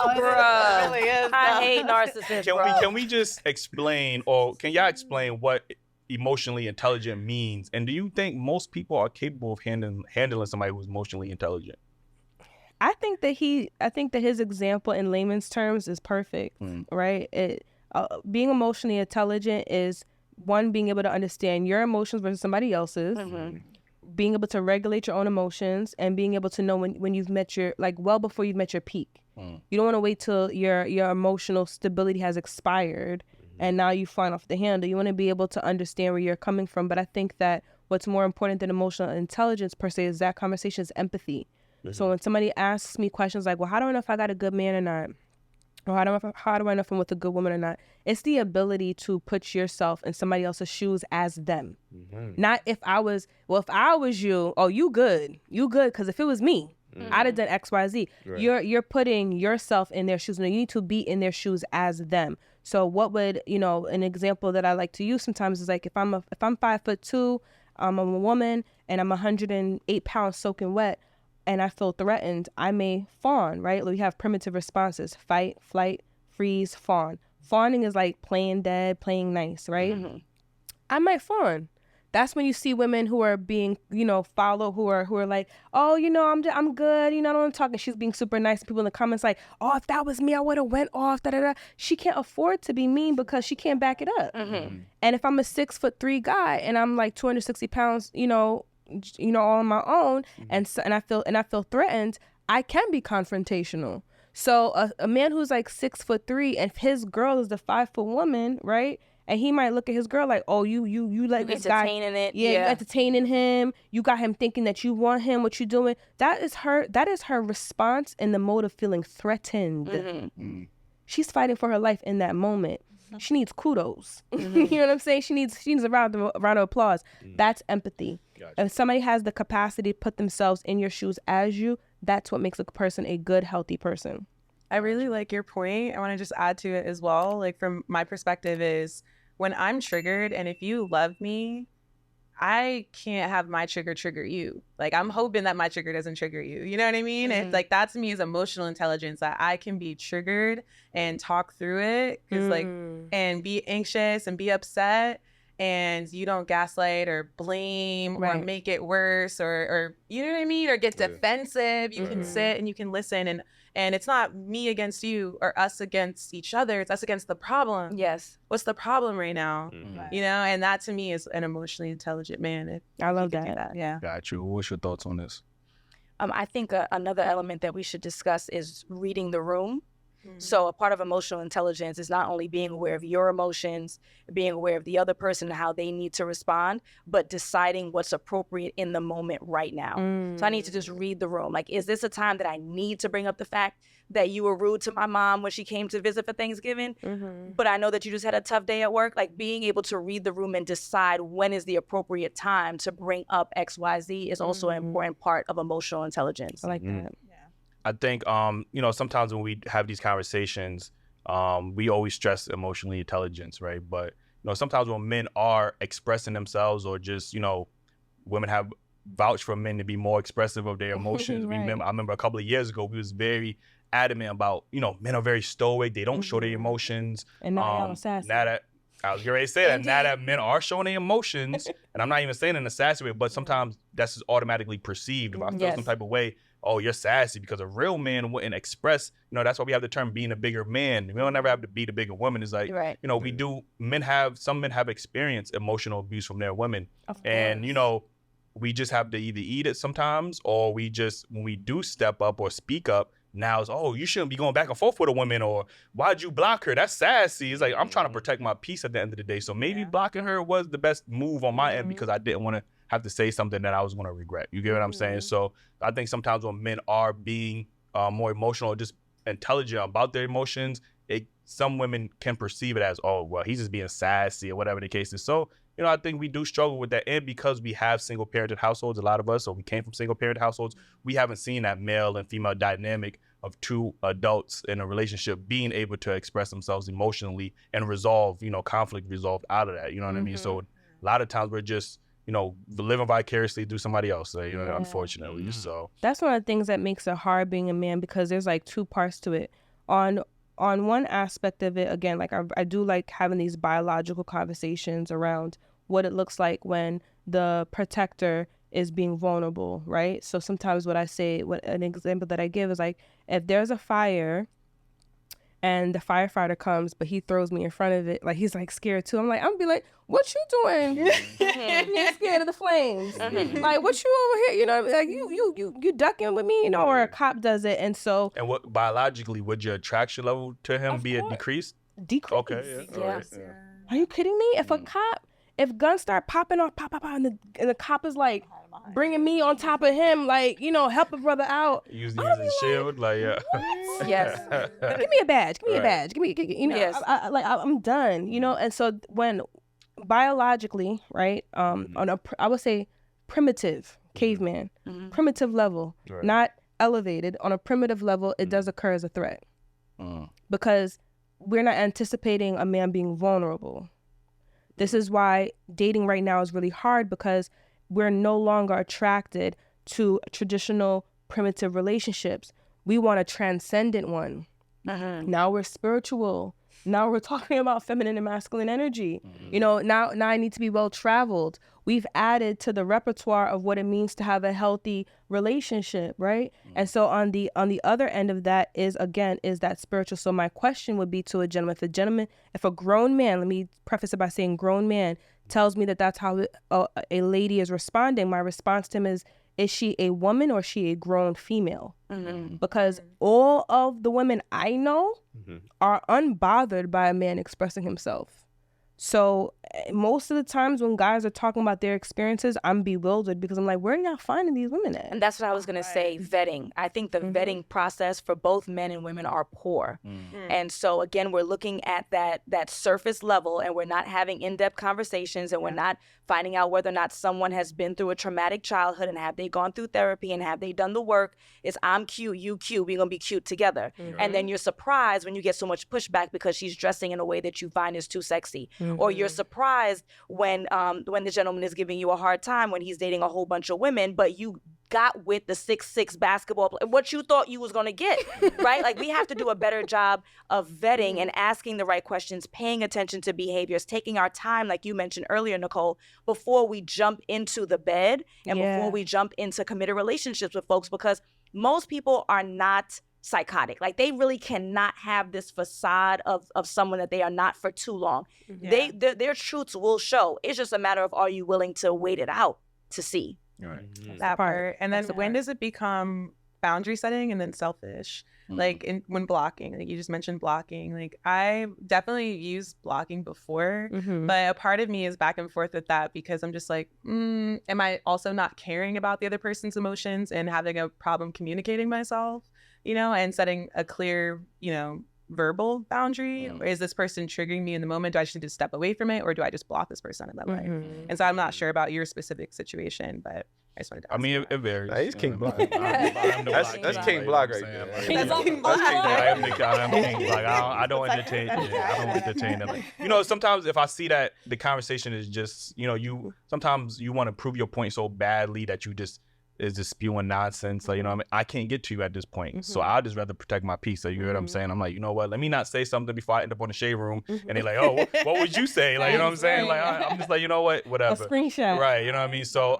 bruh. It really is. I hate narcissists, Can we just explain, or can y'all explain what emotionally intelligent means? And do you think most people are capable of handling somebody who's emotionally intelligent? I think that his example in layman's terms is perfect, right? Being emotionally intelligent is, one, being able to understand your emotions versus somebody else's, being able to regulate your own emotions, and being able to know when you've met your, like, well before you've met your peak. You don't want to wait till your emotional stability has expired and now you flying off the handle. You want to be able to understand where you're coming from. But I think that what's more important than emotional intelligence per se is that conversation is empathy. So when somebody asks me questions like, well, how do I know if I got a good man or not? Or how do I know if I'm with a good woman or not? It's the ability to put yourself in somebody else's shoes as them. Not if I was you, oh, you good, because if it was me, I'd have done X, Y, Z. Right. You're putting yourself in their shoes, and you need to be in their shoes as them. So what would, an example that I like to use sometimes is like, if I'm 5'2", I'm a woman, and I'm 108 pounds soaking wet, and I feel threatened, I may fawn, right? We have primitive responses: fight, flight, freeze, fawn. Fawning is like playing dead, playing nice, right? I might fawn. That's when you see women who are being, followed, who are like, oh, I'm good, I don't want to talk. And she's being super nice. People in the comments like, oh, if that was me, I would have went off, da-da-da. She can't afford to be mean because she can't back it up. And if I'm a 6'3" guy and I'm like 260 pounds, all on my own, and I feel threatened, I can be confrontational. So a man who's like 6'3", and if his girl is the 5-foot woman, right? And he might look at his girl like, oh, you like this guy. Entertaining it. Yeah, you entertaining him. You got him thinking that you want him, what you doing. That is her response in the mode of feeling threatened. She's fighting for her life in that moment. She needs kudos. You know what I'm saying? She needs a round of applause. That's empathy. Gotcha. If somebody has the capacity to put themselves in your shoes as you, that's what makes a person a good, healthy person. I really like your point. I want to just add to it as well. Like, from my perspective is, when I'm triggered, and if you love me, I can't have my trigger you. Like, I'm hoping that my trigger doesn't trigger you. You know what I mean? It's like, that to me is emotional intelligence, that I can be triggered and talk through it, and be anxious and be upset, and you don't gaslight or blame or make it worse, or you know what I mean? Or get defensive. You can sit and you can listen, and it's not me against you or us against each other. It's us against the problem. Yes. What's the problem right now? And that to me is an emotionally intelligent man. I love that. Yeah. Got you. What's your thoughts on this? I think another element that we should discuss is reading the room. So a part of emotional intelligence is not only being aware of your emotions, being aware of the other person and how they need to respond, but deciding what's appropriate in the moment right now. So I need to just read the room. Like, is this a time that I need to bring up the fact that you were rude to my mom when she came to visit for Thanksgiving? But I know that you just had a tough day at work. Like, being able to read the room and decide when is the appropriate time to bring up XYZ is also an important part of emotional intelligence. I like that. I think, sometimes when we have these conversations, we always stress emotionally intelligence, right? But, sometimes when men are expressing themselves, or just, women have vouched for men to be more expressive of their emotions. I remember a couple of years ago, we was very adamant about, men are very stoic. They don't show their emotions. And now y'all sassy. I was going to say that. Now that men are showing their emotions, and I'm not even saying in a sassy way, but sometimes that's just automatically perceived. If I feel some type of way, oh, you're sassy, because a real man wouldn't express, that's why we have the term being a bigger man. We don't ever have to be the bigger woman. It's like, some men have experienced emotional abuse from their women. And, we just have to either eat it sometimes, or when we do step up or speak up, now it's, oh, you shouldn't be going back and forth with a woman, or why'd you block her? That's sassy. It's like, I'm trying to protect my peace at the end of the day. So maybe blocking her was the best move on my end, because I didn't want to have to say something that I was going to regret. You get what I'm saying? So I think sometimes when men are being more emotional or just intelligent about their emotions, some women can perceive it as, oh, well, he's just being sassy, or whatever the case is. So, I think we do struggle with that. And because we have single-parented households, a lot of us, or we came from single-parented households, we haven't seen that male and female dynamic of two adults in a relationship being able to express themselves emotionally and resolve, conflict resolved out of that. You know what I mean? So a lot of times we're just, living vicariously through somebody else, unfortunately. So that's one of the things that makes it hard being a man, because there's like two parts to it. on one aspect of it, again, like I do like having these biological conversations around what it looks like when the protector is being vulnerable, right? So sometimes what I say, an example that I give is like, if there's a fire and the firefighter comes, but he throws me in front of it, like he's like scared too. I'm gonna be like, what you doing? You're scared of the flames. Like, what you over here? You know, like you ducking with me, you know, or a cop does it. And so, And what biologically would your attraction level to him Of be course. decreased? decrease. Okay, yeah. All right, yeah. Are you kidding me? If guns start popping off, pop, and the cop is like bringing me on top of him, like, you know, help a brother out. Using a shield, like, yeah. Yes. Give me a badge. Give me a badge. Give me, you know, Yes. I'm done, you know? And so when biologically, right, on I would say primitive caveman, primitive level, Right. not elevated, on a primitive level, it does occur as a threat because we're not anticipating a man being vulnerable. This is why dating right now is really hard, because we're no longer attracted to traditional primitive relationships. We want a transcendent one. Now we're spiritual. Now we're talking about feminine and masculine energy. You know, now I need to be well traveled. We've added to the repertoire of what it means to have a healthy relationship, right? And so on the other end of that is that spiritual. So my question would be to a gentleman, if a grown man, let me preface it by saying grown man, tells me that that's how a lady is responding, my response to him is she a woman or is she a grown female? Because all of the women I know are unbothered by a man expressing himself. So most of the times when guys are talking about their experiences, I'm bewildered because I'm like, where are y'all finding these women at? And that's what I was going to say, vetting. I think the vetting process for both men and women are poor. And so, again, we're looking at that surface level, and we're not having in-depth conversations, and we're not finding out whether or not someone has been through a traumatic childhood and have they gone through therapy and have they done the work. It's I'm cute, you cute, we're going to be cute together. And then you're surprised when you get so much pushback because she's dressing in a way that you find is too sexy. Or you're surprised when the gentleman is giving you a hard time when he's dating a whole bunch of women, but you got with the 6'6" basketball player, what you thought you was going to get, right? Like, we have to do a better job of vetting and asking the right questions, paying attention to behaviors, taking our time, like you mentioned earlier, Nicole, before we jump into the bed and before we jump into committed relationships with folks, because most people are not psychotic. Like, they really cannot have this facade of someone that they are not for too long. Their truths will show. It's just a matter of, are you willing to wait it out to see? Right. That part. And then when does it become boundary setting and then selfish? Like when blocking, like you just mentioned blocking. Like, I definitely used blocking before, but a part of me is back and forth with that because I'm just like, am I also not caring about the other person's emotions and having a problem communicating myself, you know, and setting a clear, you know, verbal boundary? Or is this person triggering me in the moment? Do I just need to step away from it, or do I just block this person in my life? And so I'm not sure about your specific situation, but I just wanted to ask. I mean, it varies. Nah, he's King Block. That's King Block right there. That's King Block. I am King Block. I don't entertain. I don't entertain them. Like, you know, sometimes if I see that the conversation is just, you know, sometimes you want to prove your point so badly that you just is just spewing nonsense. Like, you know what I mean? I can't get to you at this point. So I'll just rather protect my peace. So you hear what I'm saying? I'm like, you know what? Let me not say something before I end up on the shade room. And they're like, oh, what would you say? Like, you know what I'm saying? Like, I'm just like, you know what? Whatever. A screenshot. Right. You know what I mean? So,